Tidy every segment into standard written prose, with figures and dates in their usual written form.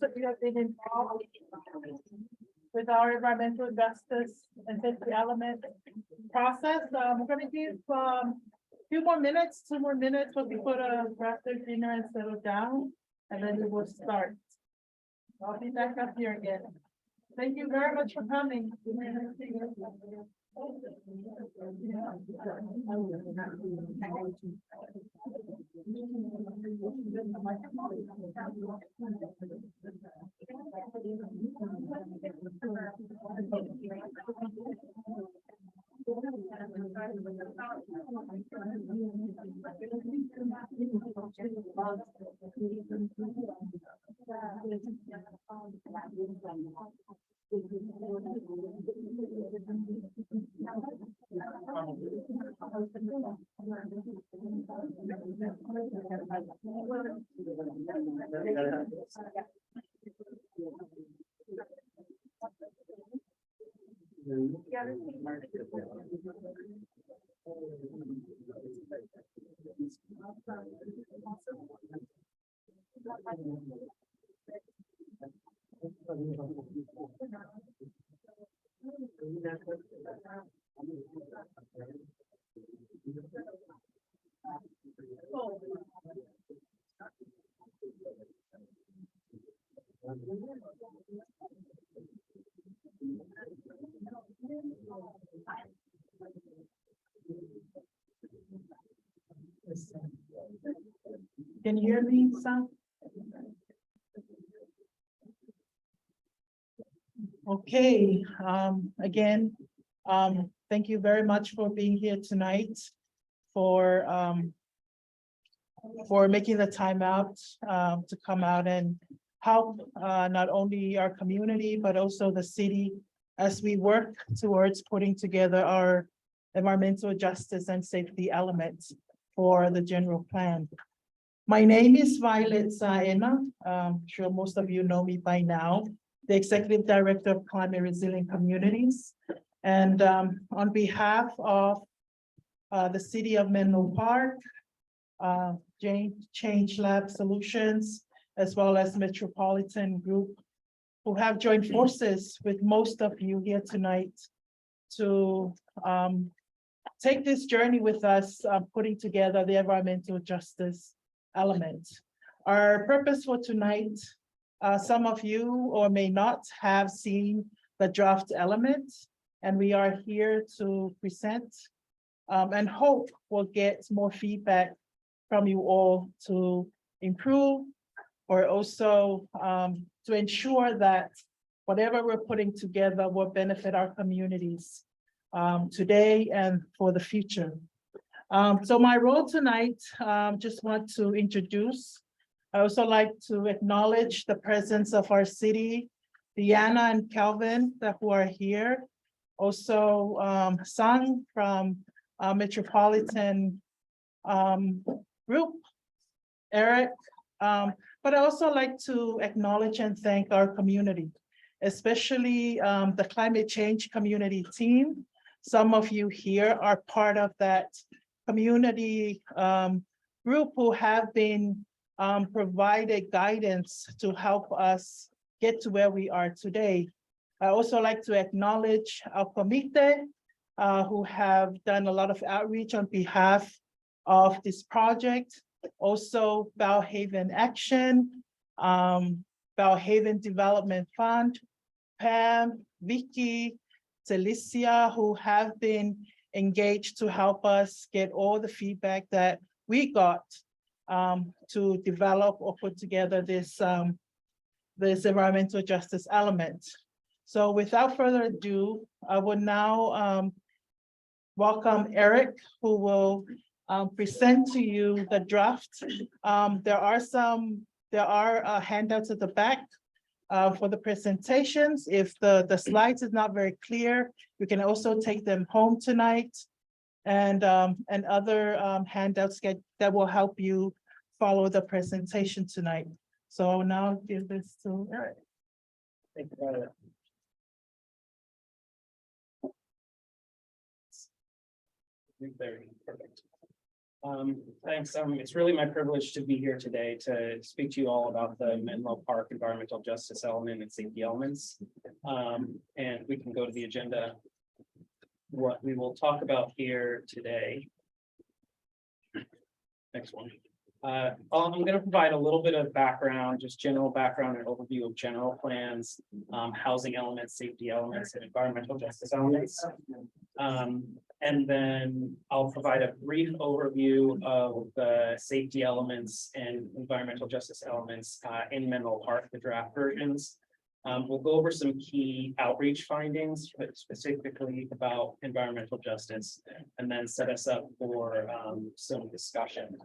that you have been involved with our environmental justice and safety element process. We're gonna give few more minutes, 2 more minutes for people to grab their dinner and settle down, and then we will start. I'll be back up here again. Thank you very much for coming. Can you hear me, Sam? Okay, again, thank you very much for being here tonight, for making the time out to come out and help not only our community, but also the city as we work towards putting together our environmental justice and safety elements for the general plan. My name is Violet Saena. I'm sure most of you know me by now, the Executive Director of Climate Resilient Communities. And on behalf of the City of Menlo Park, Change Lab Solutions, as well as Metropolitan Group, who have joined forces with most of you here tonight to take this journey with us, putting together the environmental justice element. Our purpose for tonight, some of you or may not have seen the draft element, and we are here to present and hope we'll get more feedback from you all to improve, or also to ensure that whatever we're putting together will benefit our communities today and for the future. So my role tonight, just want to introduce. I also like to acknowledge the presence of our city, Deanna and Calvin who are here. Also, Sang from Metropolitan Group, Eric. But I also like to acknowledge and thank our community, especially the climate change community team. Some of you here are part of that community group who have been provided guidance to help us get to where we are today. I also like to acknowledge our committee who have done a lot of outreach on behalf of this project. Also Bellhaven Action, Bellhaven Development Fund, Pam, Vicky, Celicia, who have been engaged to help us get all the feedback that we got to develop or put together this, this environmental justice element. So without further ado, I would now welcome Eric, who will present to you the draft. There are handouts at the back for the presentations. If the slides is not very clear, you can also take them home tonight, and other handouts that will help you follow the presentation tonight. So now I'll give this to Eric. Thank you. Perfect. Thanks. It's really my privilege to be here today to speak to you all about the Menlo Park environmental justice element and safety elements. And we can go to the agenda. What we will talk about here today. Next one. I'm going to provide a little bit of background, just general background and overview of general plans, housing elements, safety elements, and environmental justice elements. And then I'll provide a brief overview of the safety elements and environmental justice elements in Menlo Park, the draft versions. We'll go over some key outreach findings, but specifically about environmental justice, and then set us up for some discussion.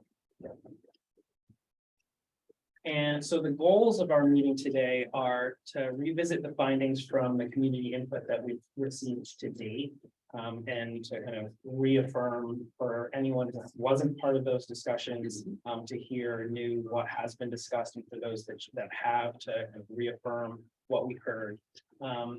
And so the goals of our meeting today are to revisit the findings from the community input that we've received to date, and to kind of reaffirm for anyone that wasn't part of those discussions, to hear anew what has been discussed, and for those that have, to kind of reaffirm what we heard.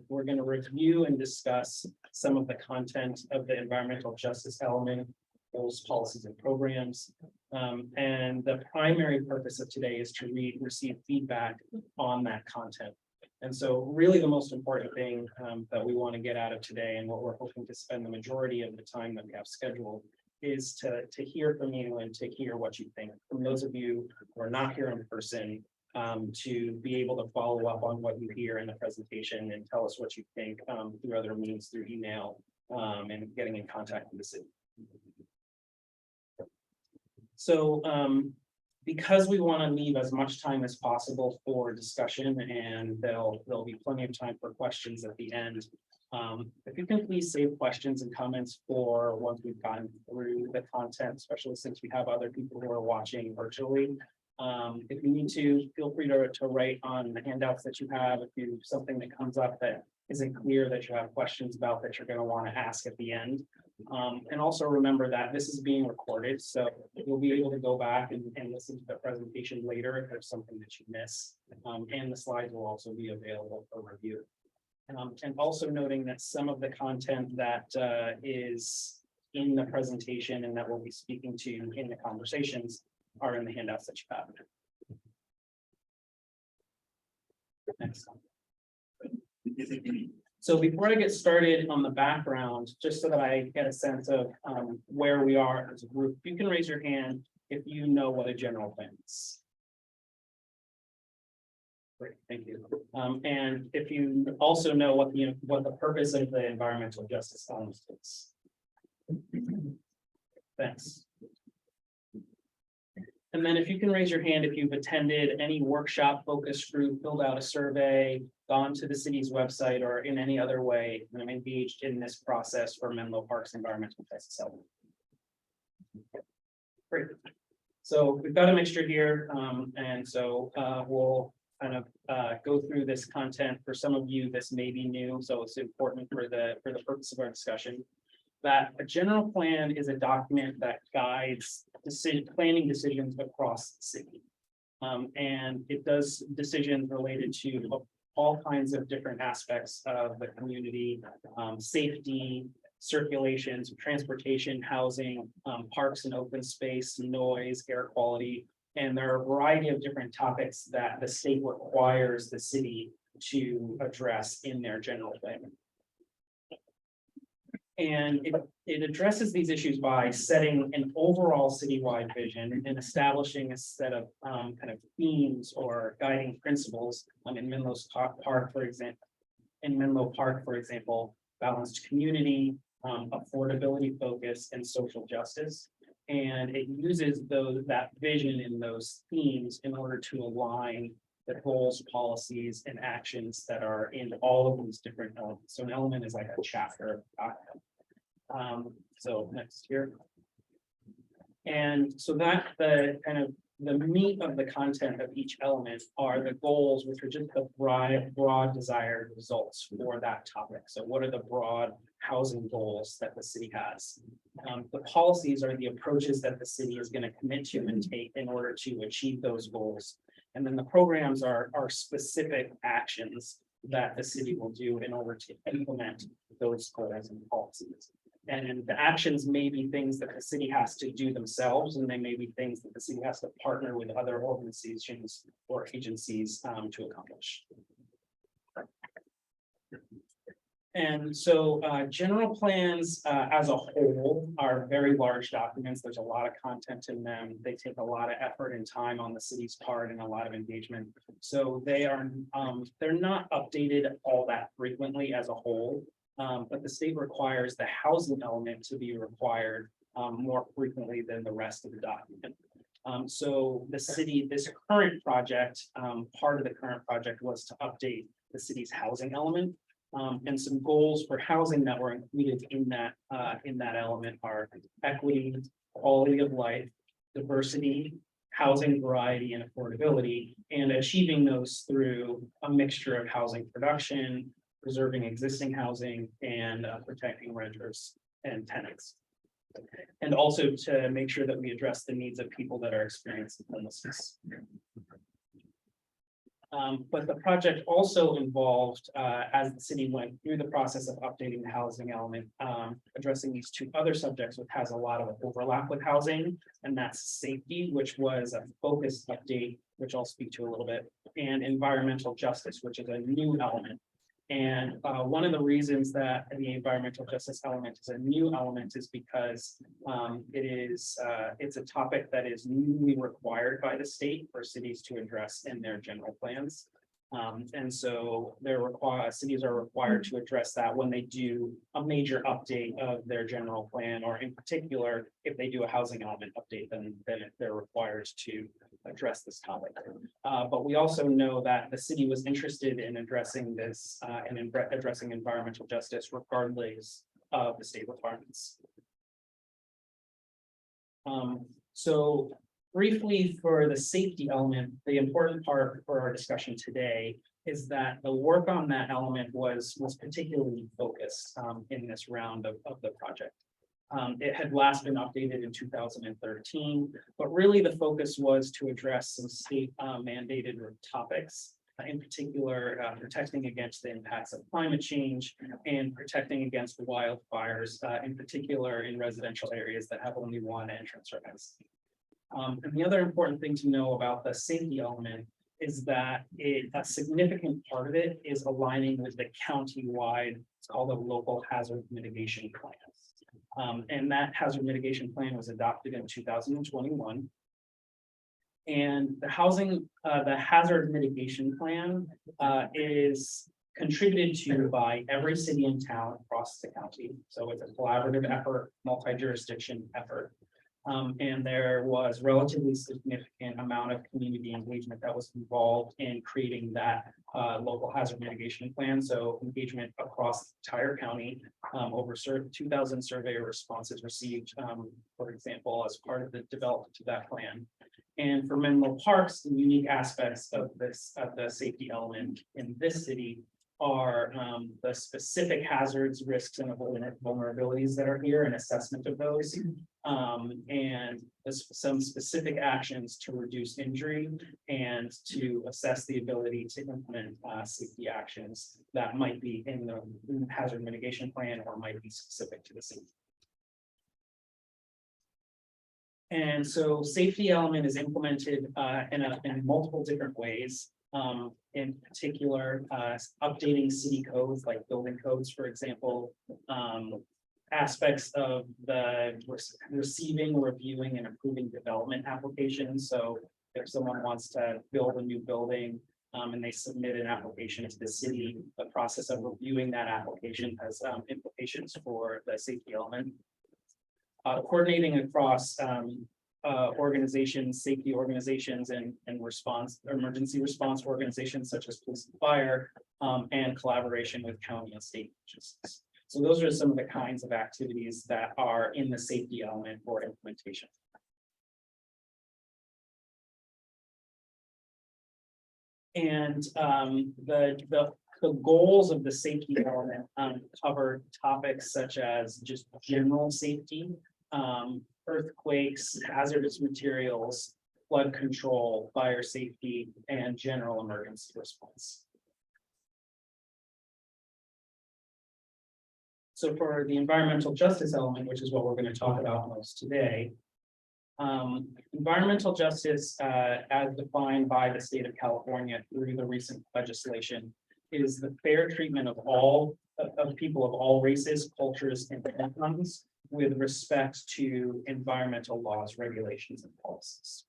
We're going to review and discuss some of the content of the environmental justice element, goals, policies, and programs. And the primary purpose of today is to receive feedback on that content. And so really the most important thing that we want to get out of today, and what we're hoping to spend the majority of the time that we have scheduled, is to hear from you and to hear what you think. From those of you who are not here in person, to be able to follow up on what you hear in the presentation and tell us what you think through other means, through email, and getting in contact with the city. So because we want to leave as much time as possible for discussion, and there'll be plenty of time for questions at the end. If you can please save questions and comments for once we've gotten through the content, especially since we have other people who are watching virtually. If you need to, feel free to write on the handouts that you have. If you something that comes up that isn't clear that you have questions about that you're going to want to ask at the end. And also remember that this is being recorded, so you'll be able to go back and listen to the presentation later if there's something that you miss. And the slides will also be available for review. And also noting that some of the content that is in the presentation and that we'll be speaking to in the conversations are in the handouts that you have. Next. So before I get started on the background, just so that I get a sense of where we are as a group, you can raise your hand if you know what a general plan is. Great, thank you. And if you also know what the purpose of the environmental justice element is. Thanks. And then if you can raise your hand if you've attended any workshop, focus group, filled out a survey, gone to the city's website, or in any other way engaged in this process for Menlo Park's environmental justice element. Great. So we've got a mixture here, and so we'll kind of go through this content. For some of you, this may be new, so it's important for the purpose of our discussion. That a general plan is a document that guides planning decisions across the city. And it does decisions related to all kinds of different aspects of the community, safety, circulation, transportation, housing, parks and open space, noise, air quality. And there are a variety of different topics that the state requires the city to address in their general plan. And it addresses these issues by setting an overall citywide vision and establishing a set of kind of themes or guiding principles. In Menlo Park, for example, balanced community, affordability focus, and social justice. And it uses that vision in those themes in order to align the goals, policies, and actions that are in all of these different elements. So an element is like a chapter. So next here. And so that the kind of the meat of the content of each element are the goals, which are just the broad desired results for that topic. So what are the broad housing goals that the city has? The policies are the approaches that the city is going to commit to and take in order to achieve those goals. And then the programs are specific actions that the city will do in order to implement those goals and policies. And the actions may be things that the city has to do themselves, and they may be things that the city has to partner with other organizations or agencies to accomplish. And so general plans as a whole are very large documents. There's a lot of content in them. They take a lot of effort and time on the city's part and a lot of engagement. So they're not updated all that frequently as a whole. But the state requires the housing element to be required more frequently than the rest of the document. So the city, this current project, part of the current project was to update the city's housing element. And some goals for housing that were included in that element are equity, quality of life, diversity, housing variety, and affordability, and achieving those through a mixture of housing production, preserving existing housing, and protecting renters and tenants. And also to make sure that we address the needs of people that are experiencing homelessness. But the project also involved, as the city went through the process of updating the housing element, addressing these two other subjects, which has a lot of overlap with housing, and that's safety, which was a focused update, which I'll speak to a little bit, and environmental justice, which is a new element. And one of the reasons that the environmental justice element is a new element is because it's a topic that is newly required by the state for cities to address in their general plans. And so cities are required to address that when they do a major update of their general plan, or in particular, if they do a housing element update, then they're required to address this topic. But we also know that the city was interested in addressing this and in addressing environmental justice regardless of the state requirements. So briefly, for the safety element, the important part for our discussion today is that the work on that element was particularly focused in this round of the project. It had last been updated in 2013, but really the focus was to address some state mandated topics, in particular, protecting against the impacts of climate change and protecting against wildfires, in particular in residential areas that have only one entrance or exit. And the other important thing to know about the safety element is that a significant part of it is aligning with the county-wide, it's called a local hazard mitigation plan. And that hazard mitigation plan was adopted in 2021. And the hazard mitigation plan is contributed to by every city and town across the county. So it's a collaborative effort, multi-jurisdiction effort. And there was relatively significant amount of community engagement that was involved in creating that local hazard mitigation plan. So engagement across the entire county, over 2,000 surveyor responses received, for example, as part of the development of that plan. And for Menlo Parks, the unique aspects of the safety element in this city are the specific hazards, risks, and vulnerabilities that are here, and assessment of those, and some specific actions to reduce injury and to assess the ability to implement safety actions that might be in the hazard mitigation plan or might be specific to the city. And so safety element is implemented in multiple different ways. In particular, updating city codes like building codes, for example, aspects of the receiving, reviewing, and approving development applications. So if someone wants to build a new building and they submit an application to the city, the process of reviewing that application has implications for the safety element. Coordinating across organizations, safety organizations, and emergency response organizations such as police and fire, and collaboration with county and state agencies. So those are some of the kinds of activities that are in the safety element for implementation. And the goals of the safety element cover topics such as just general safety, earthquakes, hazardous materials, flood control, fire safety, and general emergency response. So for the environmental justice element, which is what we're going to talk about most today. Environmental justice, as defined by the state of California through the recent legislation, is the fair treatment of all of people of all races, cultures, and backgrounds with respect to environmental laws, regulations, and policies.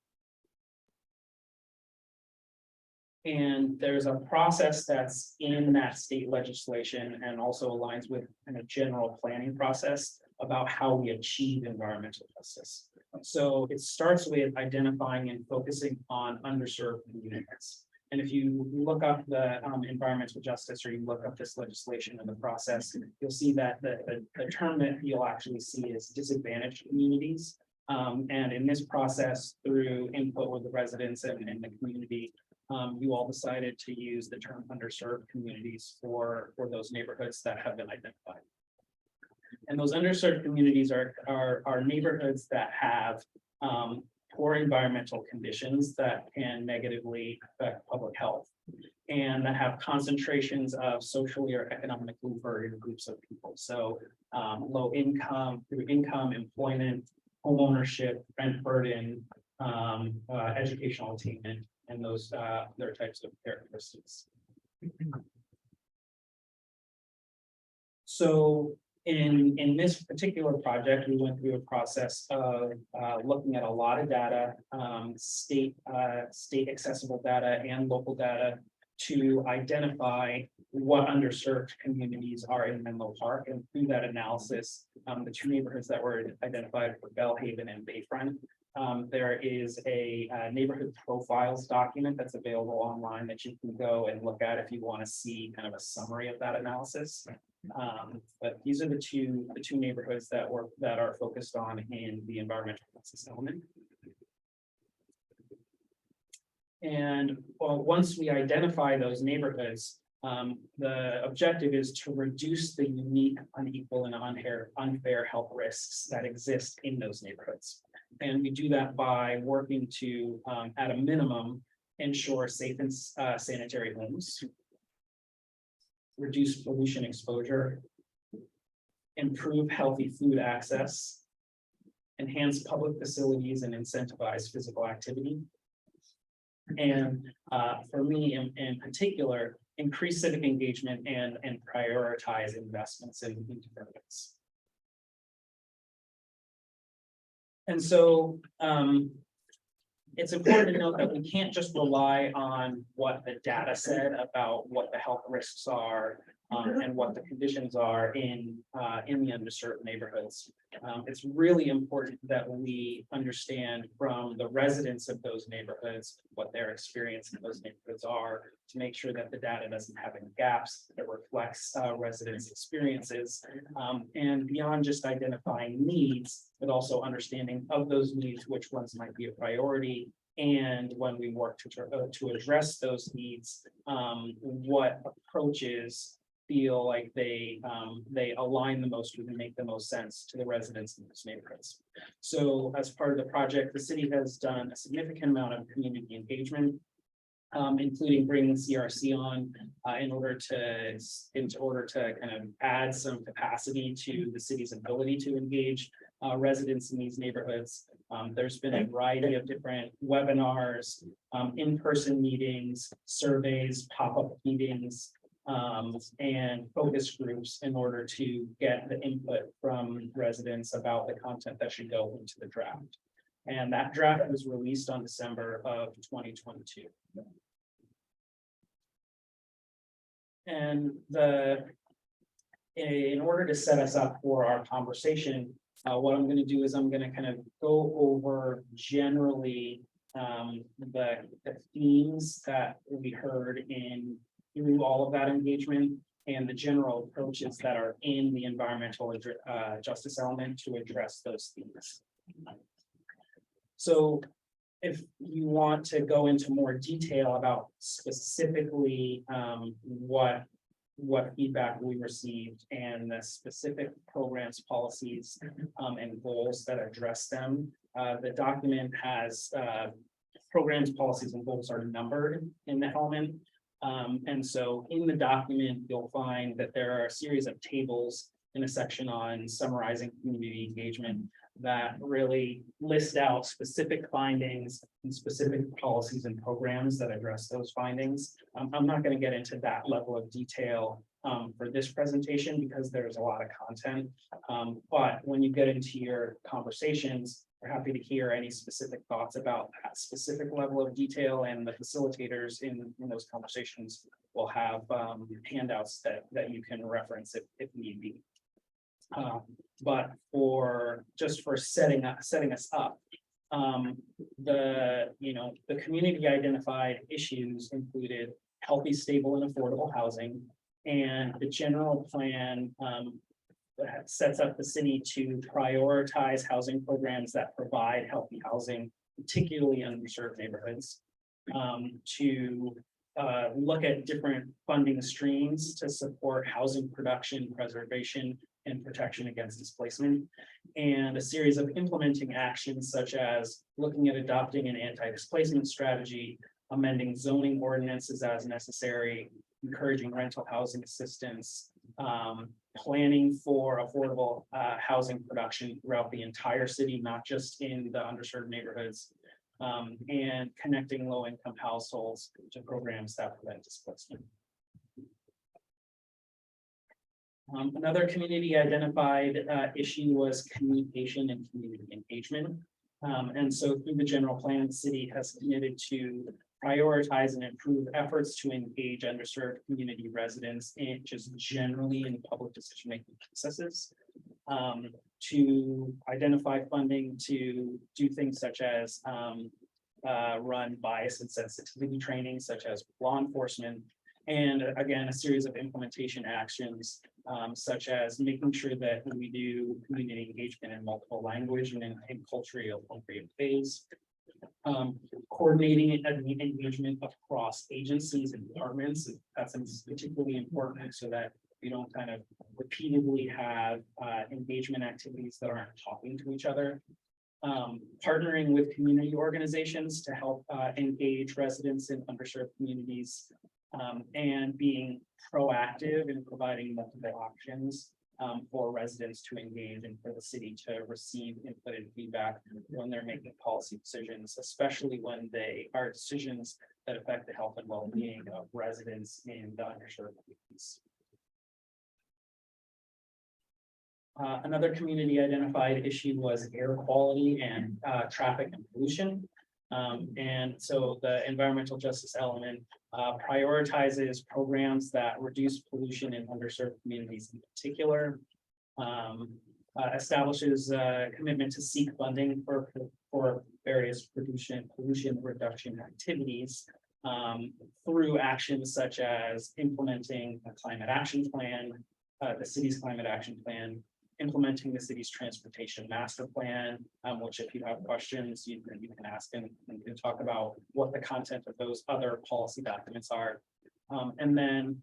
And there's a process that's in that state legislation and also aligns with a general planning process about how we achieve environmental justice. So it starts with identifying and focusing on underserved communities. And if you look up the environmental justice, or you look up this legislation and the process, you'll see that the term that you'll actually see is disadvantaged communities. And in this process, through input with the residents and the community, you all decided to use the term underserved communities for those neighborhoods that have been identified. And those underserved communities are neighborhoods that have poor environmental conditions that can negatively affect public health, and that have concentrations of socially or economically burdened groups of people. So low income, through income, employment, homeownership, rent burden, educational attainment, and those other types of characteristics. So in this particular project, we went through a process of looking at a lot of data, state accessible data and local data, to identify what underserved communities are in Menlo Park. And through that analysis, the two neighborhoods that were identified were Bellhaven and Bayfront. There is a neighborhood profiles document that's available online that you can go and look at if you want to see kind of a summary of that analysis. But these are the two neighborhoods that are focused on in the environmental justice element. And once we identify those neighborhoods, the objective is to reduce the unique, unequal, and unfair health risks that exist in those neighborhoods. And we do that by working to, at a minimum, ensure safe and sanitary homes, reduce pollution exposure, improve healthy food access, enhance public facilities, and incentivize physical activity. And for me in particular, increase civic engagement and prioritize investments in developments. And so it's important to note that we can't just rely on what the data said about what the health risks are and what the conditions are in the underserved neighborhoods. It's really important that we understand from the residents of those neighborhoods what their experience in those neighborhoods are, to make sure that the data doesn't have any gaps, that reflects residents' experiences, and beyond just identifying needs, but also understanding of those needs, which ones might be a priority, and when we work to address those needs, what approaches feel like they align the most with and make the most sense to the residents in those neighborhoods. So as part of the project, the city has done a significant amount of community engagement, including bringing CRC on in order to kind of add some capacity to the city's ability to engage residents in these neighborhoods. There's been a variety of different webinars, in-person meetings, surveys, pop-up meetings, and focus groups in order to get the input from residents about the content that should go into the draft. And that draft was released on December of 2022. And in order to set us up for our conversation, what I'm going to do is I'm going to kind of go over generally the themes that we heard through all of that engagement, and the general approaches that are in the environmental justice element to address those themes. So if you want to go into more detail about specifically what feedback we received and the specific programs, policies, and goals that address them, the document has programs, policies, and goals are numbered in the element. And so in the document, you'll find that there are a series of tables in a section on summarizing community engagement that really list out specific findings and specific policies and programs that address those findings. I'm not going to get into that level of detail for this presentation because there's a lot of content. But when you get into your conversations, we're happy to hear any specific thoughts about that specific level of detail, and the facilitators in those conversations will have handouts that you can reference if need be. But for setting us up, the community identified issues included healthy, stable, and affordable housing, and the general plan that sets up the city to prioritize housing programs that provide healthy housing, particularly in underserved neighborhoods, to look at different funding streams to support housing production, preservation, and protection against displacement, and a series of implementing actions such as looking at adopting an anti-displacement strategy, amending zoning ordinances as necessary, encouraging rental housing assistance, planning for affordable housing production throughout the entire city, not just in the underserved neighborhoods, and connecting low-income households to programs that prevent displacement. Another community identified issue was communication and community engagement. And so through the general plan, the city has committed to prioritize and improve efforts to engage underserved community residents in just generally in public decision-making processes, to identify funding to do things such as run bias and sensitivity training, such as law enforcement, and again, a series of implementation actions, such as making sure that we do community engagement in multiple language and in culturally appropriate ways. Coordinating engagement across agencies and departments. That's particularly important so that we don't kind of repeatedly have engagement activities that aren't talking to each other. Partnering with community organizations to help engage residents in underserved communities, and being proactive in providing multiple options for residents to engage and for the city to receive input and feedback when they're making policy decisions, especially when they are decisions that affect the health and well-being of residents in the underserved communities. Another community identified issue was air quality and traffic and pollution. And so the environmental justice element prioritizes programs that reduce pollution in underserved communities in particular, establishes a commitment to seek funding for various pollution reduction activities through actions such as implementing a climate action plan, the city's climate action plan, implementing the city's transportation master plan, which if you have questions, you can ask and can talk about what the content of those other policy documents are. And then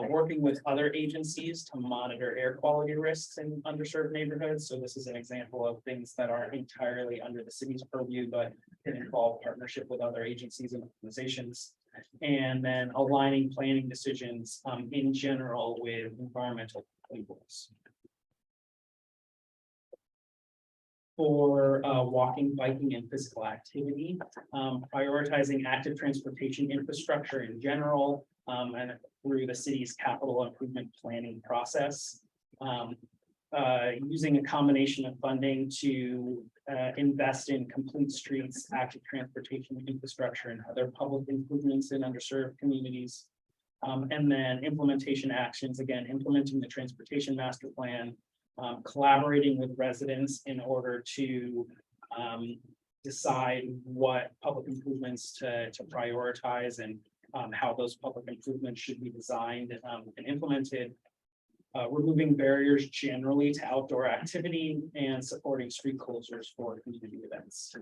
working with other agencies to monitor air quality risks in underserved neighborhoods. So this is an example of things that aren't entirely under the city's purview, but can involve partnership with other agencies and organizations. And then aligning planning decisions in general with environmental goals. For walking, biking, and physical activity, prioritizing active transportation infrastructure in general, and through the city's capital improvement planning process, using a combination of funding to invest in complete streets, active transportation infrastructure, and other public improvements in underserved communities, and then implementation actions, again, implementing the transportation master plan, collaborating with residents in order to decide what public improvements to prioritize and how those public improvements should be designed and implemented, removing barriers generally to outdoor activity, and supporting street closures for community events.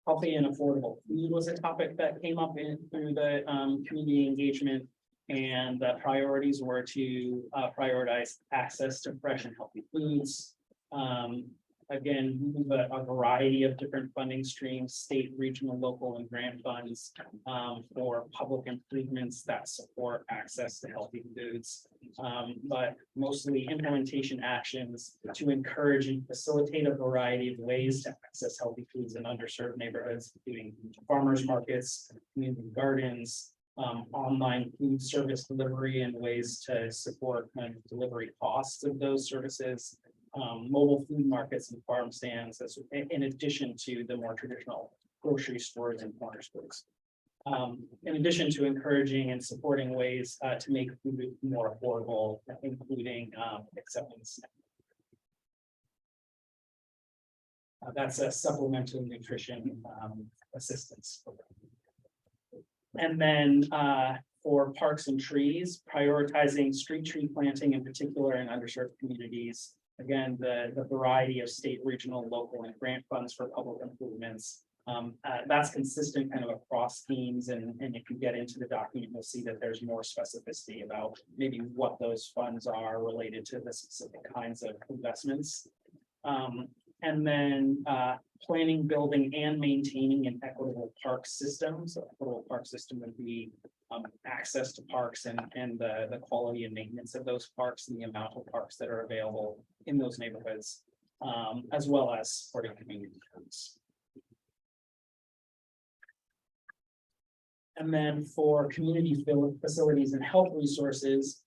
Healthy and affordable food was a topic that came up through the community engagement. And the priorities were to prioritize access to fresh and healthy foods, again, move a variety of different funding streams, state, regional, local, and grant funds for public improvements that support access to healthy foods. But mostly implementation actions to encourage and facilitate a variety of ways to access healthy foods in underserved neighborhoods, including farmers markets, community gardens, online food service delivery and ways to support kind of delivery costs of those services, mobile food markets and farm stands, in addition to the more traditional grocery stores and corner stores. In addition to encouraging and supporting ways to make food more affordable, including acceptance. That's a supplemental nutrition assistance program. And then for parks and trees, prioritizing street tree planting in particular in underserved communities. Again, the variety of state, regional, local, and grant funds for public improvements. That's consistent kind of across themes, and if you get into the document, you'll see that there's more specificity about maybe what those funds are related to the specific kinds of investments. And then planning, building, and maintaining an equitable park system. So equitable park system would be access to parks and the quality and maintenance of those parks and the amount of parks that are available in those neighborhoods, as well as supporting community groups. And then for community facilities and health resources,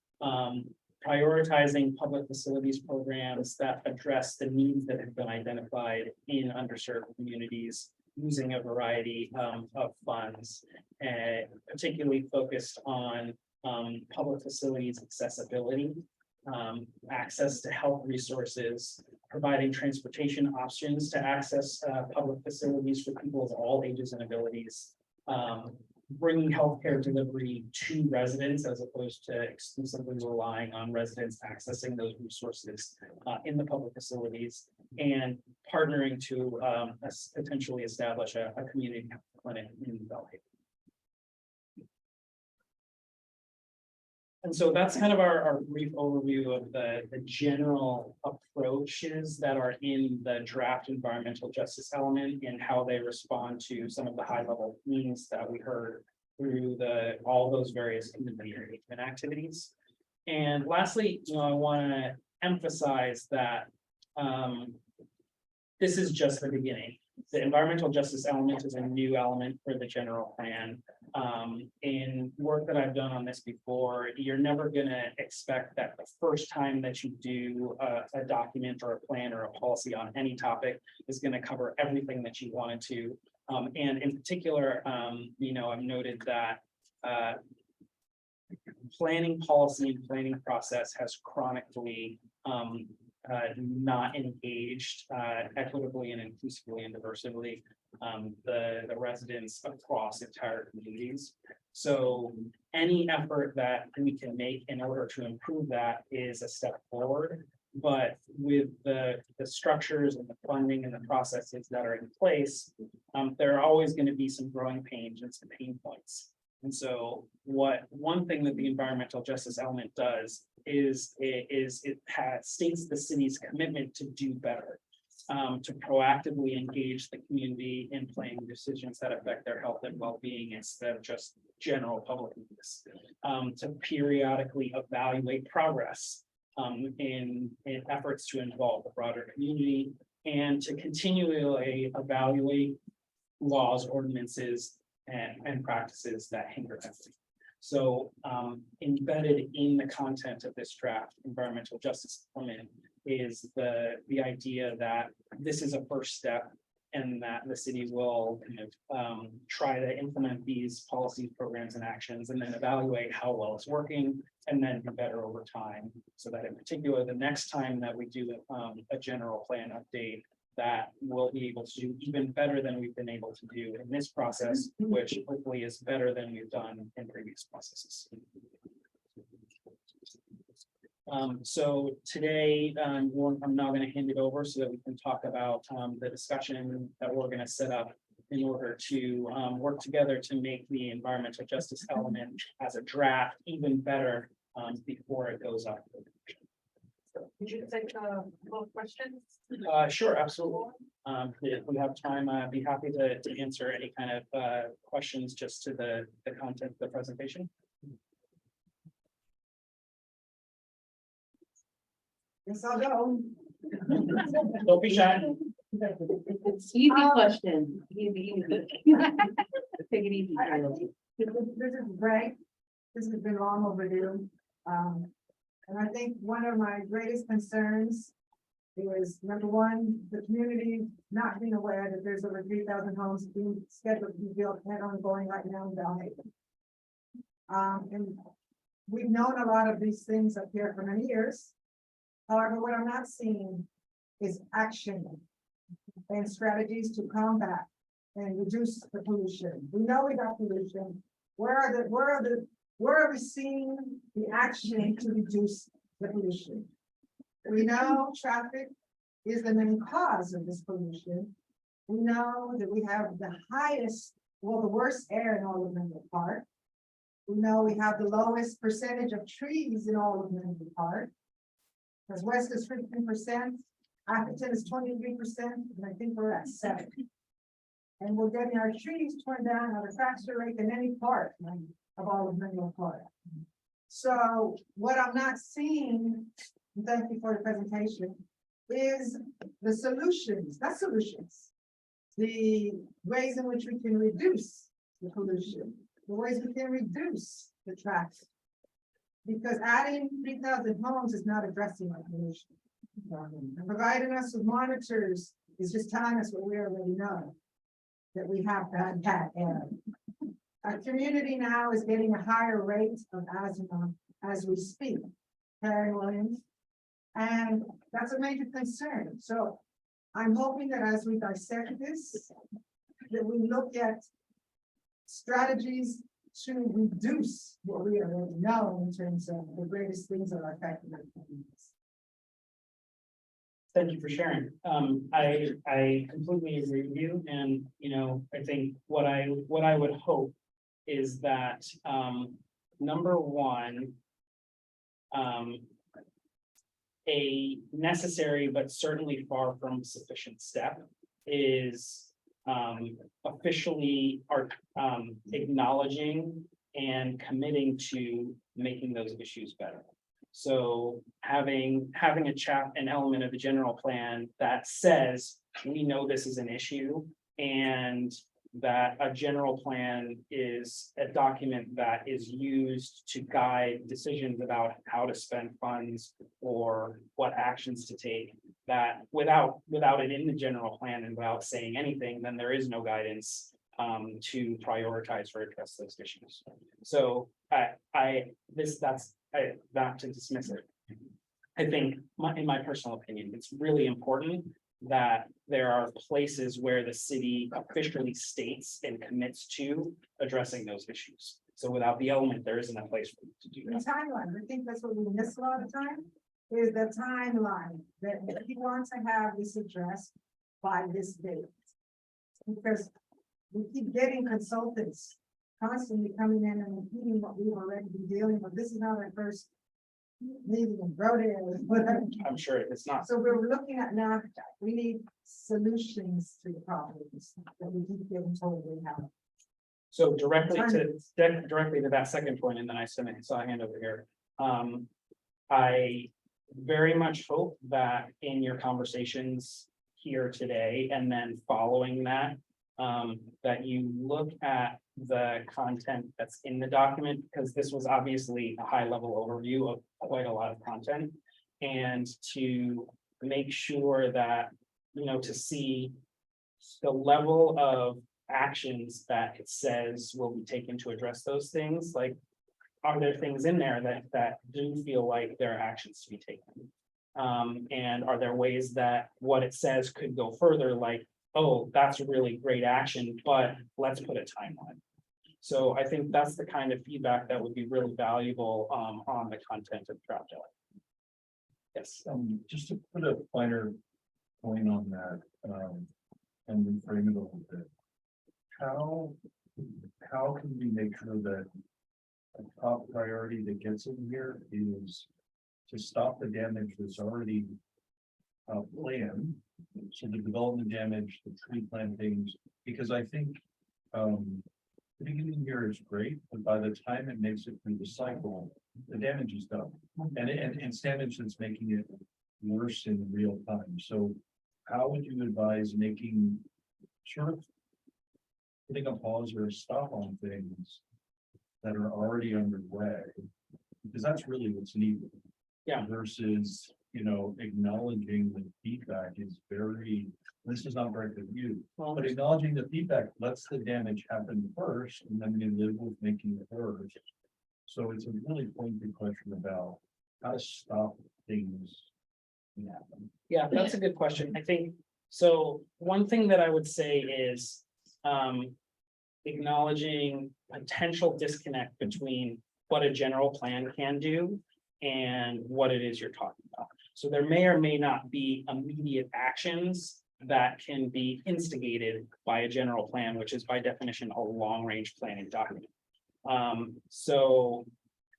prioritizing public facilities programs that address the needs that have been identified in underserved communities using a variety of funds, and particularly focused on public facilities accessibility, access to health resources, providing transportation options to access public facilities for people of all ages and abilities, bringing healthcare delivery to residents as opposed to exclusively relying on residents accessing those resources in the public facilities, and partnering to potentially establish a community health clinic in Bellhaven. And so that's kind of our brief overview of the general approaches that are in the draft environmental justice element and how they respond to some of the high level themes that we heard through all those various community engagement activities. And lastly, I want to emphasize that this is just the beginning. The environmental justice element is a new element for the general plan. In work that I've done on this before, you're never going to expect that the first time that you do a document or a plan or a policy on any topic is going to cover everything that you wanted to. And in particular, I've noted that planning policy and planning process has chronically not engaged equitably and inclusively and diversively the residents across entire communities. So any effort that we can make in order to improve that is a step forward. But with the structures and the funding and the processes that are in place, there are always going to be some growing pains and some pain points. And so one thing that the environmental justice element does is it states the city's commitment to do better, to proactively engage the community in planning decisions that affect their health and well-being instead of just general public needs, to periodically evaluate progress in efforts to involve the broader community, and to continually evaluate laws, ordinances, and practices that hinder them. So embedded in the content of this draft environmental justice element is the idea that this is a first step, and that the city will kind of try to implement these policies, programs, and actions, and then evaluate how well it's working, and then do better over time. So that in particular, the next time that we do a general plan update, that we'll be able to do even better than we've been able to do in this process, which hopefully is better than we've done in previous processes. So today, I'm now going to hand it over so that we can talk about the discussion that we're going to set up in order to work together to make the environmental justice element as a draft even better before it goes up. Would you take more questions? Sure, absolutely. If we have time, I'd be happy to answer any kind of questions just to the content of the presentation. Yes, I'll go. Don't be shy. Easy question. Easy. Take it easy. I think this is great. This has been long overdue. And I think one of my greatest concerns is, number one, the community not being aware that there's over 3,000 homes being scheduled to be built and ongoing right now in Belhaven. And we've known a lot of these things up here for many years. However, what I'm not seeing is action and strategies to combat and reduce the pollution. We know we got pollution. Where are we seeing the action to reduce the pollution? We know traffic is the main cause of this pollution. We know that we have the highest, well, the worst air in all of Menlo Park. We know we have the lowest percentage of trees in all of Menlo Park. Because West is 15%, Atherton is 23%, and I think we're at 7%. And we're getting our trees torn down at a faster rate than any part of all of Menlo Park. So what I'm not seeing, and thank you for the presentation, is the solutions, not solutions. The ways in which we can reduce the pollution, the ways we can reduce the traffic. Because adding 3,000 homes is not addressing our pollution. And providing us with monitors is just telling us what we already know, that we have bad air. Our community now is getting a higher rate of asthma as we speak, Karen Williams, and that's a major concern. So I'm hoping that as we dissect this, that we look at strategies to reduce what we already know in terms of the greatest things that are affecting our communities. Thank you for sharing. I completely agree with you, and I think what I would hope is that number one, a necessary but certainly far from sufficient step is officially acknowledging and committing to making those issues better. So having an element of the general plan that says, we know this is an issue, and that a general plan is a document that is used to guide decisions about how to spend funds or what actions to take, that without it in the general plan and without saying anything, then there is no guidance to prioritize or address those issues. So not to dismiss it. I think in my personal opinion, it's really important that there are places where the city officially states and commits to addressing those issues. So without the element, there isn't a place for you to do The that. timeline, I think that's what we miss a lot of time, is the timeline that we want to have this addressed by this date. Because we keep getting consultants constantly coming in and repeating what we've already been dealing with. This is not our first meeting in Rodeo, whatever. I'm sure it's not. So we're looking at now, we need solutions to the problems that we keep getting told we have. So directly to that second point, and then I saw a hand over here. I very much hope that in your conversations here today, and then following that, that you look at the content that's in the document, because this was obviously a high level overview of quite a lot of content, and to make sure that, to see the level of actions that it says will be taken to address those things. Like, are there things in there that do feel like there are actions to be taken? And are there ways that what it says could go further, like, oh, that's a really great action, but let's put a timeline. So I think that's the kind of feedback that would be really valuable on the content of draft LA. Yes. Just to put a finer point on that, and reframe it a little bit. How can we make sure that a top priority that gets in here is to stop the damage that's already planned. So the development damage, the tree plantings, because I think, the beginning here is great, but by the time it makes it through the cycle, the damage is done. And it's damage that's making it worse in real time. So how would you advise making sort of putting a pause or a stop on things that are already underway? Because that's really what's needed. Yeah. Versus, acknowledging the feedback is very, this is not very good view. Well, But acknowledging the feedback lets the damage happen first, and then we live with making it worse. So it's a really pointed question about how to stop things. from happening. yeah, that's a good question. I think, so one thing that I would say is, acknowledging potential disconnect between what a general plan can do and what it is you're talking about. So there may or may not be immediate actions that can be instigated by a general plan, which is by definition a long-range planning document. So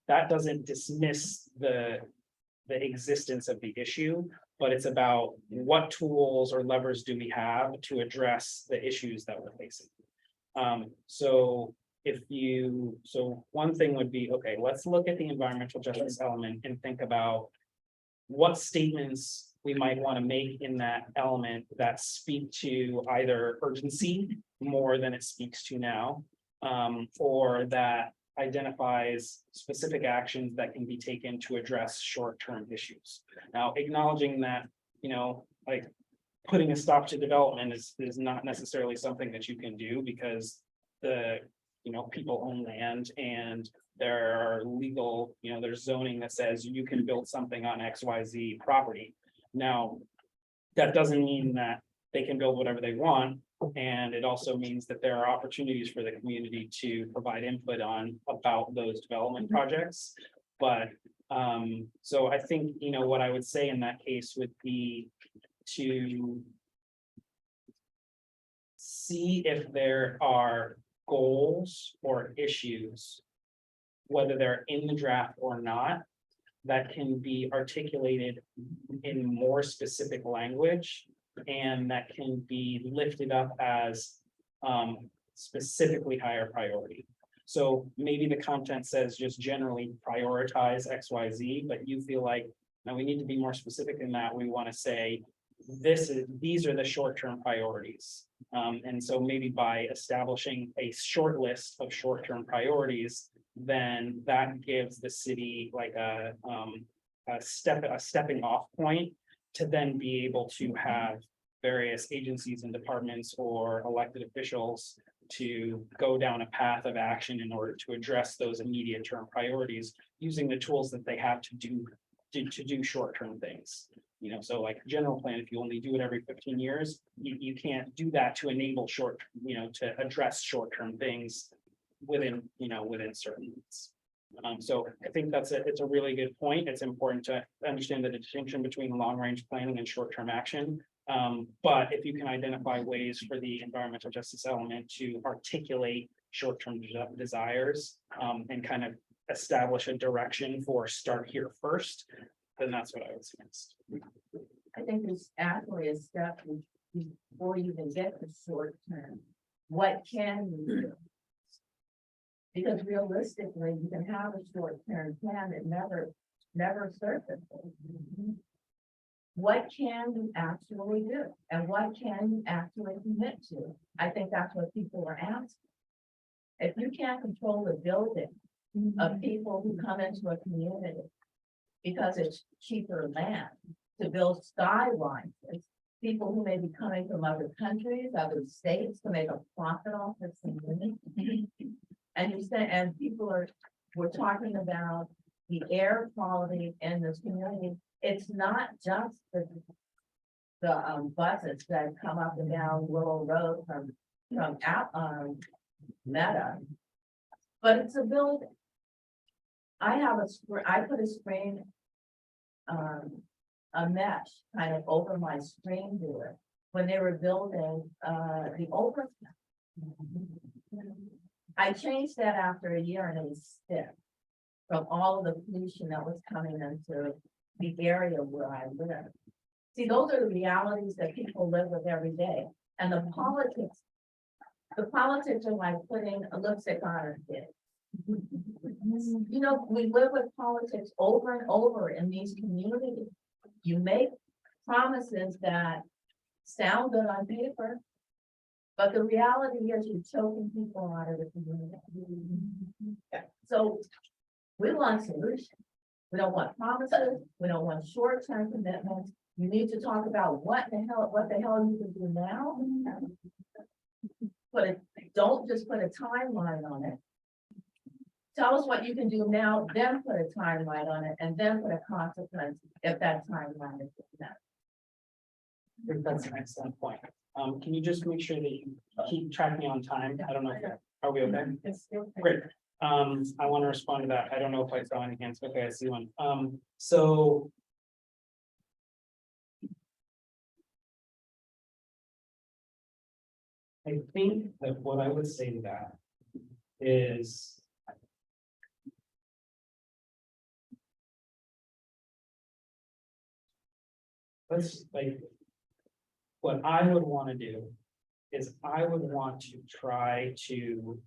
that doesn't dismiss the existence of the issue, but it's about what tools or levers do we have to address the issues that we're facing. So one thing would be, okay, let's look at the environmental justice element and think about what statements we might want to make in that element that speak to either urgency more than it speaks to now, or that identifies specific actions that can be taken to address short-term issues. Now, acknowledging that, like putting a stop to development is not necessarily something that you can do because people own land and there are legal, there's zoning that says you can build something on XYZ property. Now, that doesn't mean that they can build whatever they want. And it also means that there are opportunities for the community to provide input about those development projects. But, so I think, what I would say in that case would be to see if there are goals or issues, whether they're in the draft or not, that can be articulated in more specific language and that can be lifted up as specifically higher priority. So maybe the content says just generally prioritize XYZ, but you feel like, now we need to be more specific in that. We want to say, these are the short-term priorities. And so maybe by establishing a short list of short-term priorities, then that gives the city like a stepping off point to then be able to have various agencies and departments or elected officials to go down a path of action in order to address those immediate term priorities using the tools that they have to do short-term things. So like general plan, if you only do it every 15 years, you can't do that to enable to address short-term things within certain months. So I think it's a really good point. It's important to understand the distinction between long-range planning and short-term action. But if you can identify ways for the environmental justice element to articulate short-term desires and kind of establish a direction for start here first, then that's what I would suggest. I think there's actually a step before you even get to short term. What can you do? Because realistically, you can have a short term plan that never surfaces. What can you actually do? And what can you actually commit to? I think that's what people are asking. If you can't control the building of people who come into a community because it's cheaper land to build skylines, it's people who may be coming from other countries, other states to make a profit off this community. And you say, and we're talking about the air quality in this community. It's not just the buses that come up and down Willow Road from Meta, but it's a building. I put a screen, a mesh kind of over my screen door when they were building the overpass. I changed that after a year and it was stiff from all of the pollution that was coming into the area where I live. See, those are the realities that people live with every day, and the politics are like putting a lipstick on a kid. You know, we live with politics over and over in these communities. You make promises that sound good on paper, but the reality is you're choking people out of the community. So we want solutions. We don't want promises. We don't want short-term commitments. You need to talk about what the hell you can do now. But don't just put a timeline on it. Tell us what you can do now, then put a timeline on it, and then put a consequence if that timeline is met. That's an excellent point. Can you just make sure that you keep tracking on time? I don't know, are we okay? Great. I want to respond to that. I don't know if I saw any hands. Okay, I see one. So. I think that what I would say to that is. Let's like. What I would want to do is I would want to try to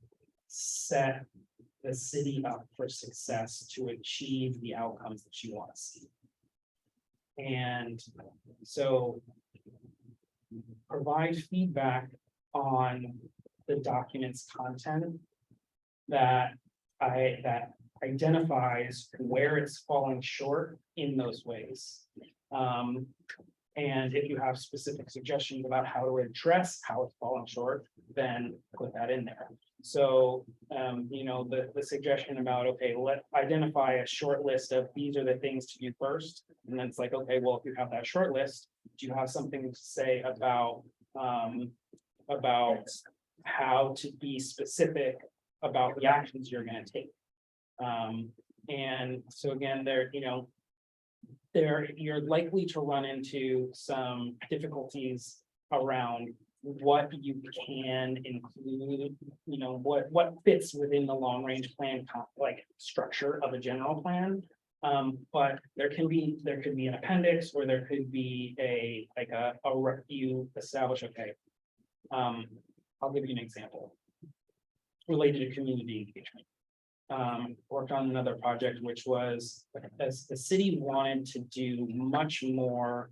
set the city up for success to achieve the outcomes that you want to see. And so provide feedback on the document's content that identifies where it's falling short in those ways. And if you have specific suggestions about how to address how it's falling short, then put that in there. So, you know, the suggestion about, okay, let's identify a short list of these are the things to do first. And then it's like, okay, well, if you have that short list, do you have something to say about how to be specific about the actions you're going to take? And so again, you're likely to run into some difficulties around what you can include, you know, what fits within the long range plan, like structure of a general plan. But there could be an appendix, or there could be you establish, okay. I'll give you an example related to community engagement. Worked on another project, which was as the city wanted to do much more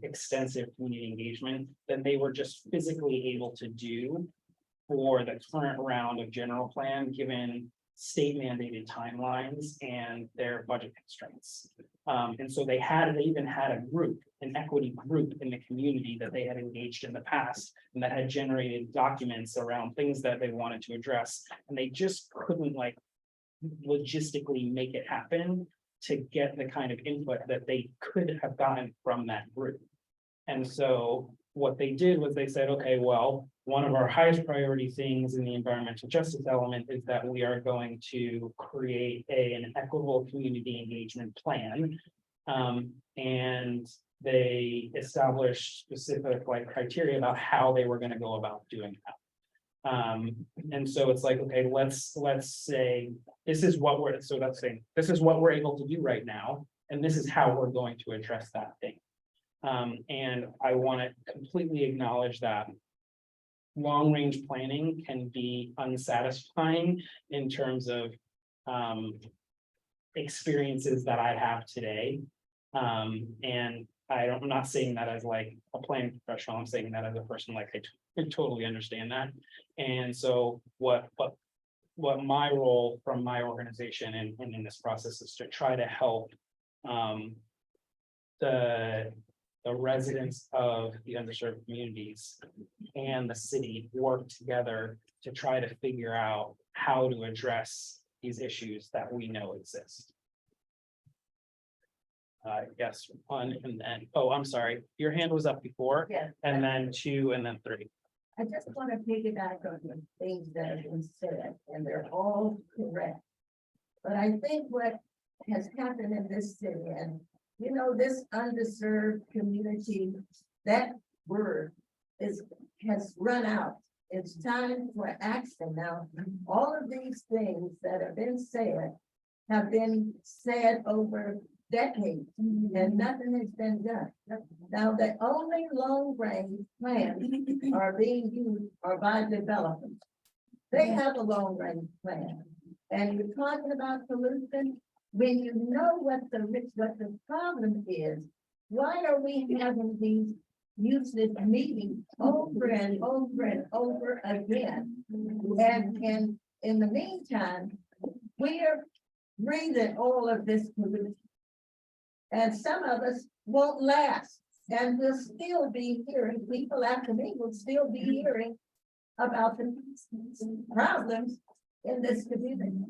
extensive community engagement than they were just physically able to do for the current round of general plan, given state mandated timelines and their budget constraints. And so they even had an equity group in the community that they had engaged in the past, and that had generated documents around things that they wanted to address. And they just couldn't logistically make it happen to get the kind of input that they could have gotten from that group. And so what they did was they said, okay, well, one of our highest priority things in the environmental justice element is that we are going to create an equitable community engagement plan. And they established specific criteria about how they were going to go about doing that. And so it's like, okay, let's say this is what we're able to do right now, and this is how we're going to address that thing. And I want to completely acknowledge that long-range planning can be unsatisfying in terms of experiences that I have today. And I'm not saying that as a planning professional, I'm saying that as a person, I totally understand that. And so what my role from my organization and in this process is to try to help the residents of the underserved communities and the city work together to try to figure out how to address these issues that we know exist. Yes, one, and then, oh, I'm sorry, your hand was up before, Yes. and then 2, and then 3. I just want to piggyback on the things that have been said, and they're all correct. But I think what has happened in this city, and this underserved community, that word has run out. It's time for action now. All of these things that have been said over decades, and nothing has been done. Now, the only long-range plans are being used are by developers. They have a long-range plan. And you're talking about pollution, when you know what the problem is, why are we having these useless meetings over and over and over again? And in the meantime, we are breathing all of this pollution. And some of us won't last, and we'll still be hearing, people after me will still be hearing about the problems in this community.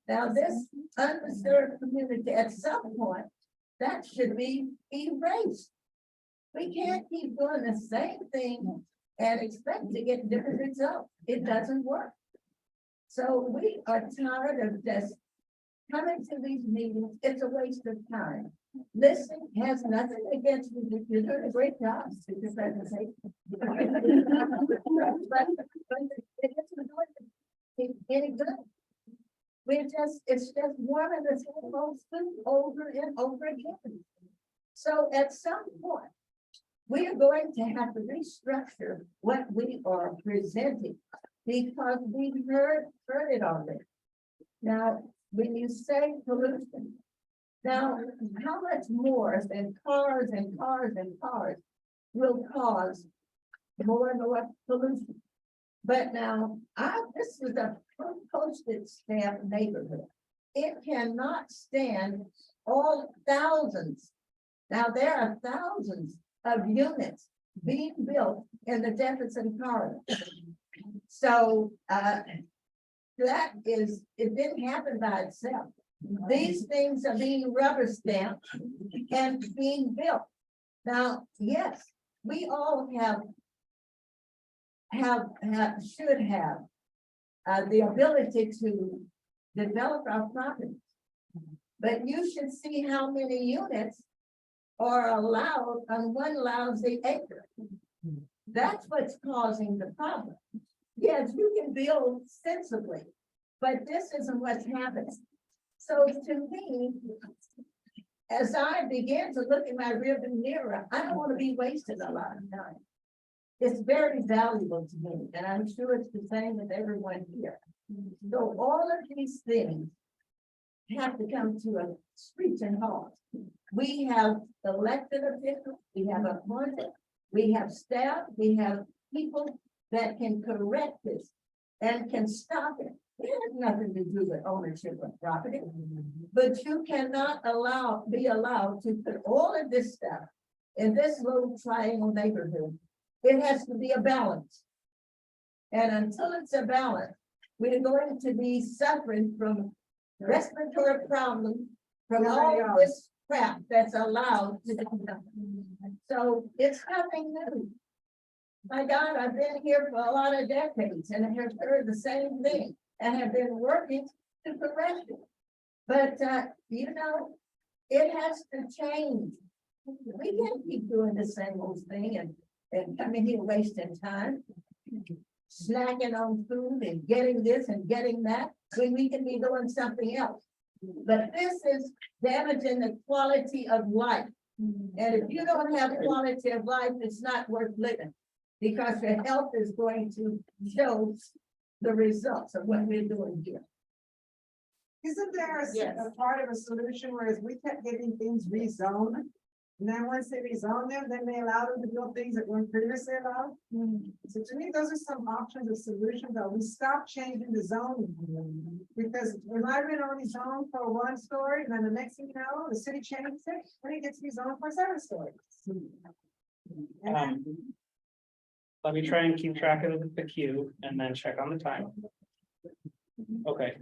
Now, this undisturbed community, at some point, that should be erased. We can't keep doing the same thing and expect to get different results. It doesn't work. So we are tired of just coming to these meetings. It's a waste of time. Listening has nothing against you. You're doing a great job. With your presentation. But it isn't doing any good. It's just warming the same old food over and over again. So at some point, we are going to have to restructure what we are presenting because we've heard it already. Now, when you say pollution, now, how much more than cars and cars and cars will cause more and more pollution? But now, this is a postage stamp neighborhood. It cannot stand all thousands. Now, there are thousands of units being built in the Jefferson corridor. So, it didn't happen by itself. These things are being rubber stamped and being built. Now, yes, we all should have the ability to develop our property. But you should see how many units are allowed on one lousy acre. That's what's causing the problem. Yes, you can build sensibly, but this isn't what's happening. So to me, as I began to look in my rearview mirror, I don't want to be wasting a lot of time. It's very valuable to me, and I'm sure it's the same with everyone here. So all of these things have to come to a screeching halt. We have elected officials, we have appointed, we have staff, we have people that can correct this and can stop it. It has nothing to do with ownership of property, but you cannot be allowed to put all of this stuff in this little triangle neighborhood. It has to be a balance. And until it's a balance, we're going to be suffering from respiratory problems from all this crap that's allowed to come. So it's nothing new. My God, I've been here for a lot of decades and I have heard the same thing and have been working to correct it. But, it has to change. We can't keep doing the same old thing and coming here wasting time, snacking on food and getting this and getting that, when we can be doing something else. But this is damaging the quality of life. And if you don't have quality of life, it's not worth living. Because your health is going to show the results of what we're doing here. Isn't there Yes. a part of a solution, whereas we kept getting things rezoned? And then once they rezone them, then they allow them to build things that weren't previously allowed? So to me, those are some options of solutions, that we stop changing the zoning. Because when I've been only zoned for 1 story, and then the next thing you know, the city changes it, and it gets rezoned for 7 stories. And then- Let me try and keep track of the queue and then check on the time. Okay,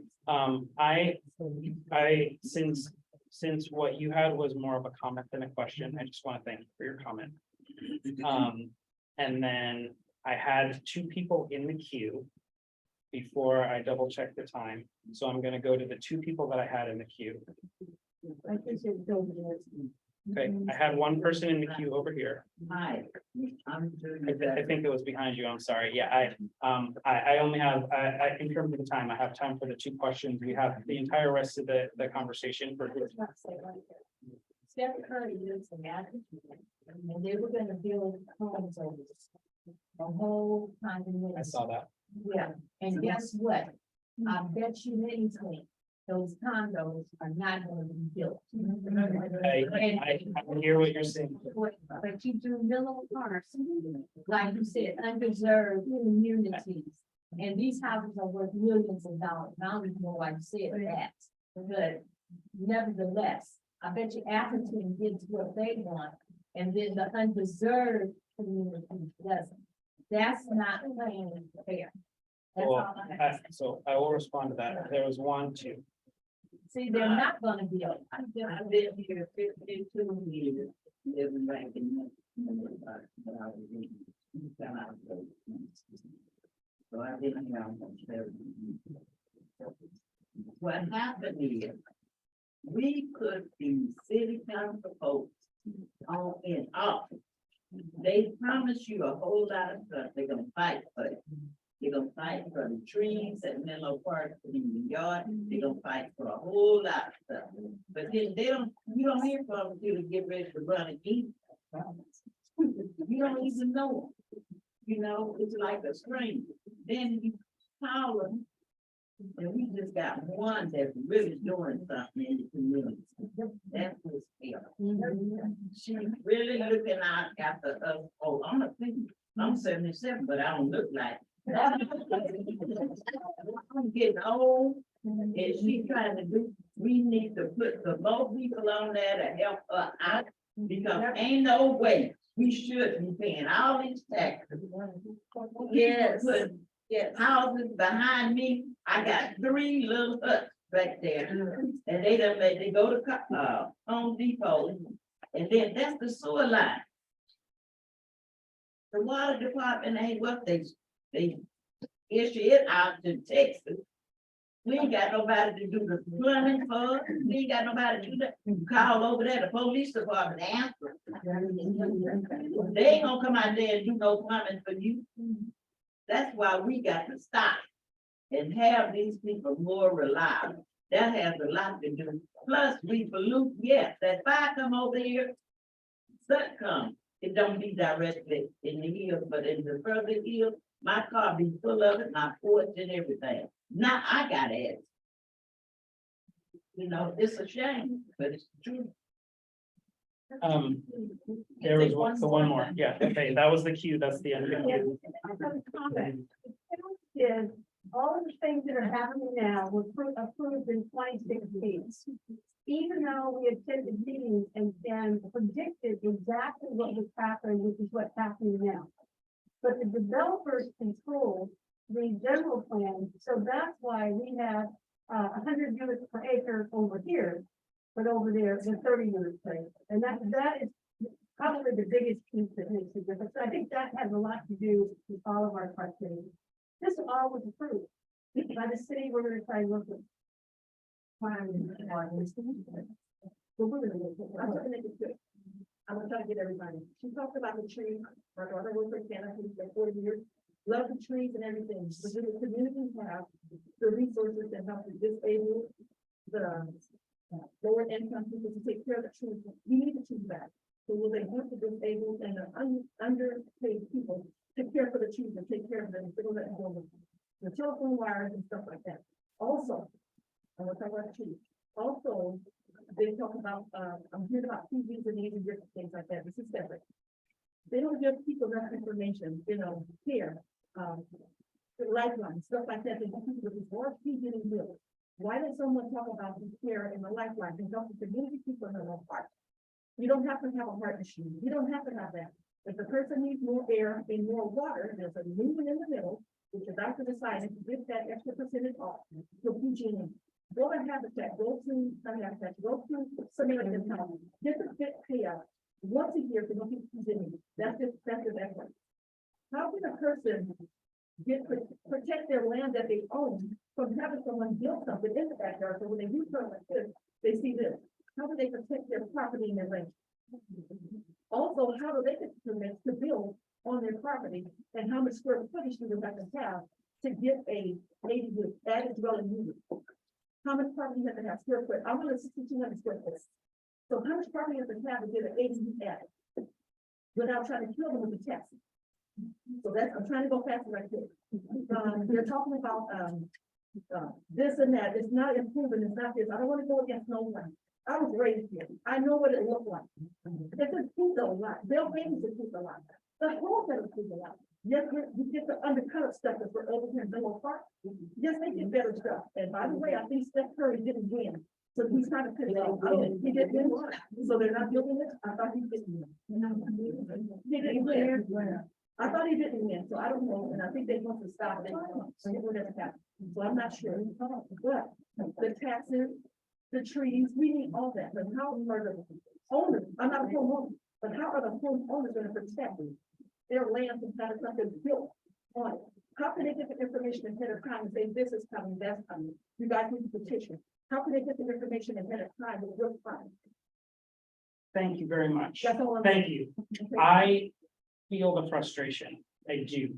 since what you had was more of a comment than a question, I just want to thank you for your comment. And then I had 2 people in the queue before I double checked the time. So I'm gonna go to the 2 people that I had in the queue. I think it's building it. Okay, I had 1 person in the queue over here. Hi. I think it was behind you. I'm sorry. Yeah, I only have, in terms of the time, I have time for the 2 questions. We have the entire rest of the conversation for. Steph Curry lives in Massachusetts, and they were gonna build homes over this. The whole condominium. I saw that. Yeah, and guess what? I bet you anything, those condos are not gonna be built. I hear what you're saying. But you do little parts, like you said, undeserved communities. And these houses are worth millions of dollars. I don't even know why you said that. But nevertheless, I bet you Atherton gets what they want, and then the undeserved community doesn't. That's not playing fair. That's all Well, I have. so I will respond to that. There was one, two. See, they're not gonna be. I've been here 52 years, living back in. So I've been here almost every year. What happened is, we put the city council folks on in office. They promise you a whole lot of stuff, they're gonna fight for it. They're gonna fight for the trees at Menlo Park, in the yard, they're gonna fight for a whole lot of stuff. But then you don't hear from them until they get ready to run again. You don't even know them. You know, it's like a stranger. Then you call them. And we just got one that's really doing something in the community. That's what's here. She really looking out after us. Oh, I'm 77, but I don't look like. I'm getting old, and she trying to do, we need to put some more people on there to help her out. Because ain't no way we should be paying all these taxes. Yes. Put houses behind me, I got 3 little huts back there. And they done they go to Home Depot, and then that's the sewer line. The water department ain't what they issue it out to Texas. We ain't got nobody to do the plumbing for us. We ain't got nobody to do that. Call over there, the police department answer. They ain't gonna come out there and do no plumbing for you. That's why we got to stop and have these people more reliable. That has a lot to do. Plus, we pollute, yes, that fire come over here, sun come. It don't be directly in the hills, but in the further hills, my car be full of it, my porch and everything. Now I got it. You know, it's a shame, but it's true. There was one more. Yeah, okay, that was the cue. That's the end of the queue. Is all of the things that are happening now were approved in 2016. Even though we attended meetings and predicted exactly what was happening, which is what's happening now. But the developers control the general plan, so that's why we have 100 units per acre over here. But over there, the 30 units per acre, and that is probably the biggest piece that makes a difference. I think that has a lot to do with all of our questions. This all was approved by the city. We're gonna try and look at. But we're gonna look at it. I'm gonna make it good. I'm gonna try to get everybody. She talked about the trees. My daughter was for Canada for 40 years. Love the trees and everything. But do the communities have the resources that help the disabled, the lower income people to take care of the trees? We need the trees back. So will they help the disabled and the underpaid people take care for the trees and take care of them, the telephone wires and stuff like that. Also, I want to talk about trees. Also, they talk about, I'm hearing about TVs and even different things like that. This is separate. They don't give people that information, here, the lifeline, stuff like that. They give people this more people in the middle. Why does someone talk about the care and the lifeline and help the community people in their heart? You don't have to have a heart issue. You don't have to have that. If the person needs more air and more water, there's a movement in the middle, which the doctor decided to give that extra percentage off to PG&E. Go to Habitat, go to Habitat, go to Samaritan Health, get the fit payout once a year to go to PG&E. That's the effort. How can a person protect their land that they own from having someone build something in the backyard? So when they do something like this, they see this. How do they protect their property and their land? Also, how do they get permits to build on their property, and how much square footage do they have to have to get a ADU? That is well needed. How much property you have to have square foot? I want a 6,200 square foot. So how much property is the town to get an ADU added? Without trying to kill them with the test. So that's, I'm trying to go faster right there. They're talking about, this and that, it's not improving, it's not this, I don't wanna go against no one. I was raised here, I know what it looked like. It's improved a lot, Bill Gates improved a lot, the whole thing improved a lot. Yes, you get the undercut stuff that's for over here in Belleville Park, yes, they get better stuff, and by the way, I think Steph Curry didn't win. So he's trying to put it on, he didn't win, so they're not building it, I thought he didn't win. He didn't win. I thought he didn't win, so I don't know, and I think they want to stop it. So I'm not sure, but the taxes, the trees, we need all that, but how are the owners, I'm not a homeowner, but how are the homeowners gonna protect their land from kind of something built on it? How can they get the information ahead of time and say, this is coming, that's coming, you guys need to petition? How can they get the information ahead of time with real time? Thank you very much. That's all I'm. Thank you. I feel the frustration. I do.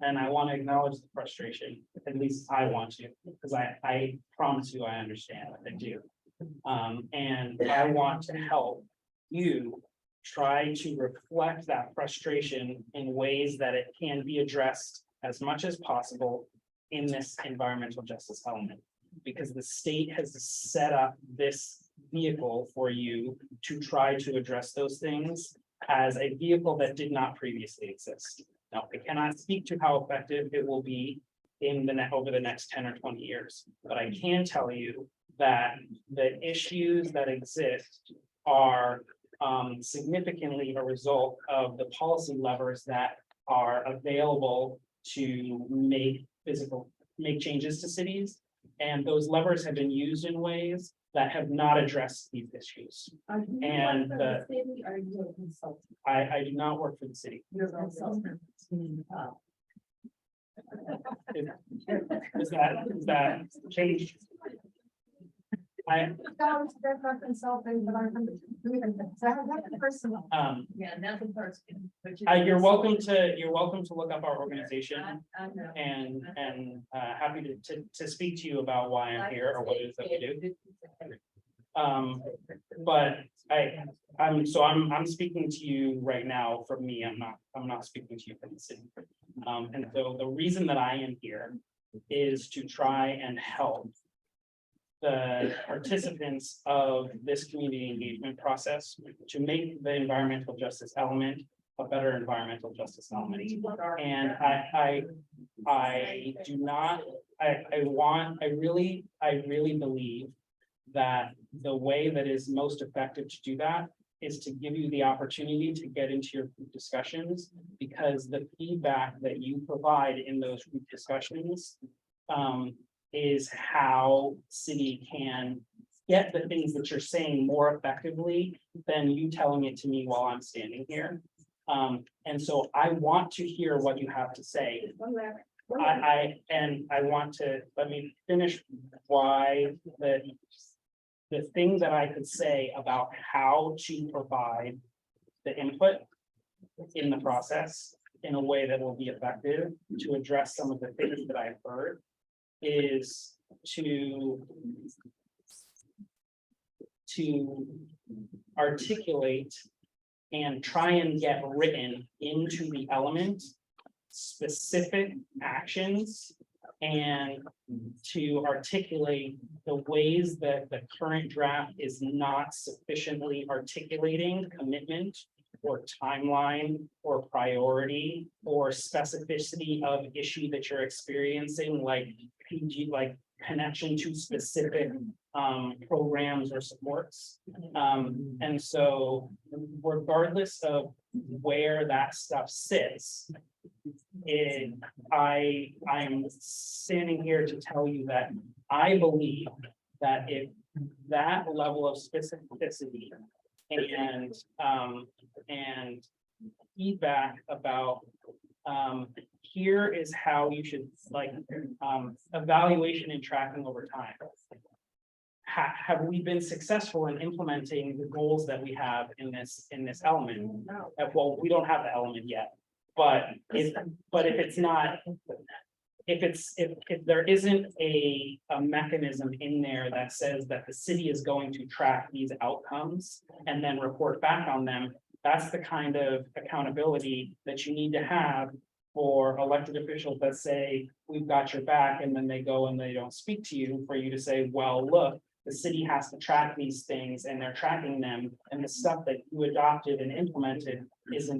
And I want to acknowledge the frustration, at least I want to, because I promise you I understand, I do. And I want to help you try to reflect that frustration in ways that it can be addressed as much as possible in this environmental justice element. Because the state has set up this vehicle for you to try to address those things as a vehicle that did not previously exist. Now, I cannot speak to how effective it will be in the over the next 10 or 20 years, but I can tell you that the issues that exist are significantly a result of the policy levers that are available to make changes to cities. And those levers have been used in ways that have not addressed these issues. And the- Are you a consultant? I do not work for the city. You're a consultant. Is that changed? They're not consulting, but I'm doing it. So I have that personal. Yeah, that's a person. but You're welcome to look up our organization I know. and happy to speak to you about why I'm here or what it is that we do. But I'm speaking to you right now from me. I'm not speaking to you from the city. And so the reason that I am here is to try and help the participants of this community engagement process to make the environmental justice element a better environmental justice element. And I do not, I really believe that the way that is most effective to do that is to give you the opportunity to get into your group discussions, because the feedback that you provide in those group discussions is how city can get the things that you're saying more effectively than you telling it to me while I'm standing here. And so I want to hear what you have to say. I want to, let me finish why the thing that I could say about how to provide the input in the process in a way that will be effective to address some of the things that I've heard is to articulate and try and get written into the element specific actions and to articulate the ways that the current draft is not sufficiently articulating commitment or timeline or priority or specificity of issue that you're experiencing, like PG, like connection to specific programs or supports. And so regardless of where that stuff sits, I'm standing here to tell you that I believe that if that level of specificity and feedback about here is how you should evaluation and tracking over time. Have we been successful in implementing the goals that we have in this element? Well, we don't have the element yet, but if it's not, if there isn't a mechanism in there that says that the city is going to track these outcomes and then report back on them, that's the kind of accountability that you need to have for elected officials that say, we've got your back, and then they go and they don't speak to you, for you to say, well, look, the city has to track these things and they're tracking them, and the stuff that you adopted and implemented is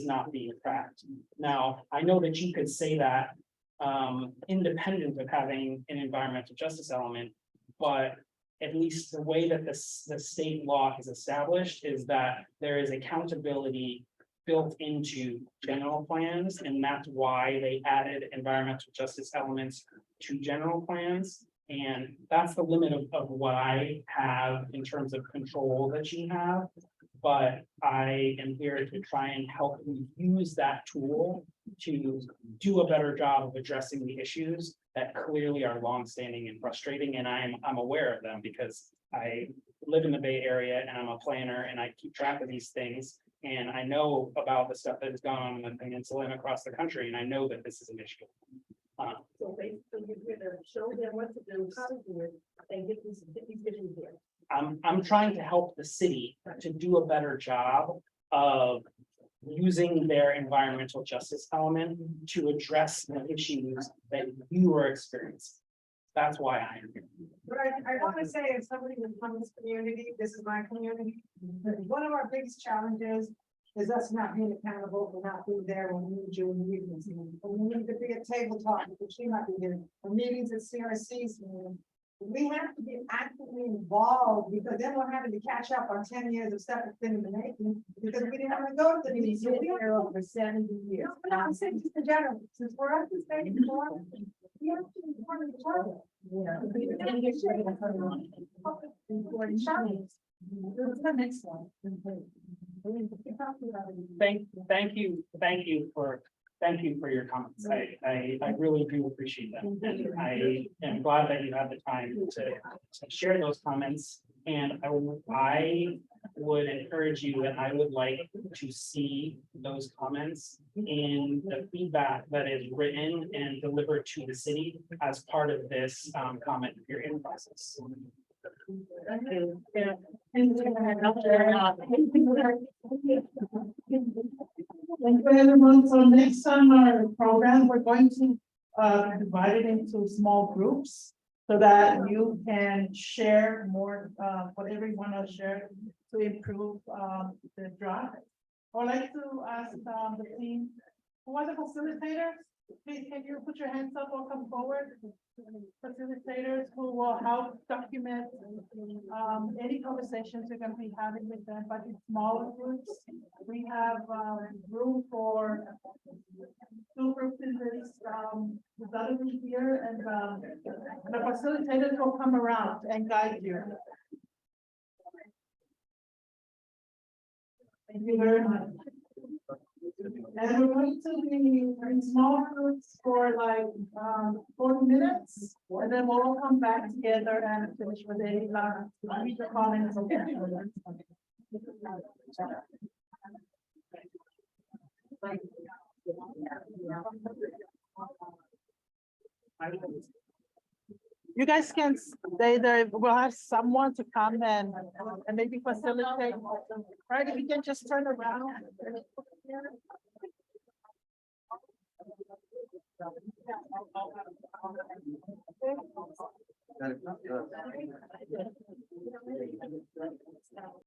not being tracked. Now, I know that you could say that independent of having an environmental justice element, but at least the way that the state law is established is that there is accountability built into general plans, and that's why they added environmental justice elements to general plans. And that's the limit of what I have in terms of control that you have. But I am here to try and help you use that tool to do a better job of addressing the issues that clearly are longstanding and frustrating. And I'm aware of them because I live in the Bay Area and I'm a planner and I keep track of these things. And I know about the stuff that has gone on in the peninsula and across the country, and I know that this is an issue. So basically, you're gonna show them what to do, how to do it, and get these issues there. I'm trying to help the city to do a better job of using their environmental justice element to address the issues that you are experiencing. That's why I am here. But I want to say, as somebody from this community, this is my community, one of our biggest challenges is us not being accountable for not being there when we need you in meetings. And we need to be at table talk, which we might be there, or meetings at CRCs. We have to be actively involved, because then we're having to catch up on 10 years of stuff that's been in the making, because we didn't want to go to the meetings. So we There over 70 years. no, but I'm saying just in general, since we're at this stage, we have to inform each other. Yeah. The next one. Thank you for your comments. I really do appreciate them. And I am glad that you have the time to share those comments. And I would encourage you, and I would like to see those comments in the feedback that is written and delivered to the city as part of this comment period process. Thank you, everyone. So next on our program, we're going to divide it into small groups so that you can share more, whatever you want to share to improve the draft. I'd like to ask the team, who are the facilitators? Please, can you put your hands up or come forward? Facilitators who will help document any conversations you're going to be having with them, but in smaller groups. We have room for 2 groups in this other room here, and the facilitators will come around and guide you. Thank you very much. And we're going to be in small groups for like 40 minutes, and then we'll all come back together and finish with any comments. You guys can stay there. We'll have someone to come and maybe facilitate. Right, if you can just turn around.